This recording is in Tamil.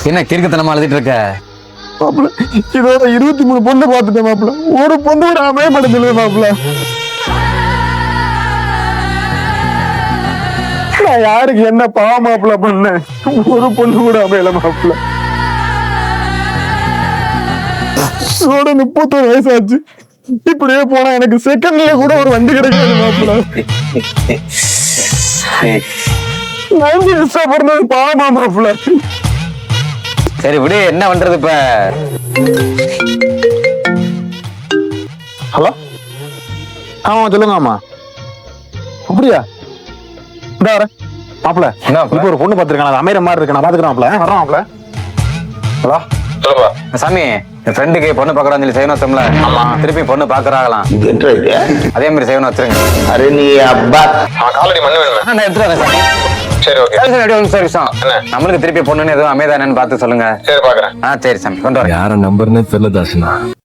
என்ன கிறுக்குத்தனமா எழுதிட்டு இருக்க? மாப்பிள்ள இதோட 23 பொண்ணு பார்த்துட்டேன் மாப்பிள்ள. ஒரு பொண்ணு கூட அமைய மாட்டேங்குது மாப்பிள்ள. நான் யாருக்கு என்ன பாவ மாப்பிள்ள பண்ணேன்? ஒரு பொண்ணு கூட அமையல மாப்பிள்ள. 31 வயசாச்சு. இப்படியே போனா எனக்கு செகண்ட்ல கூட ஒரு வண்டி கிடைக்காது மாப்பிள்ள. 9 வருஷம் பிறந்தது பாவமா மாப்பிள்ள. சரி விடு, என்ன பண்றது இப்ப? ஹலோ, ஆமா சொல்லுங்க. ஆமா அப்படியா? இந்த வரேன் மாப்பிள்ள. இப்ப ஒரு பொண்ணு பார்த்திருக்கான், அது அமையிற மாதிரி இருக்கு. நான் பாத்துக்கிறேன் மாப்பிள்ள. வரேன் மாப்பிள்ள. ஹலோ சொல்லுப்பா. சாமி, என் ஃப்ரெண்டுக்கு பொண்ணு பார்க்கறான்னு சொல்லி செய்யணும் வச்சோம்ல. ஆமா, திருப்பி பொண்ணு பார்க்கறாங்களாம். அதே மாதிரி செய்யணும் வச்சிருங்க. அரே நீ அப்பா காலடி மண்ணு வேணும். நான் எடுத்துட்டு வரேன் சாமி. சரி ஓகே. சரி விஷயம் நம்மளுக்கு திருப்பி பொண்ணுன்னு எதுவும் அமைதானு பார்த்து சொல்லுங்க. சரி பாக்குறேன். சரி சாமி, கொண்டு வரேன். யார நம்பர்னே தெரியல தாசனா.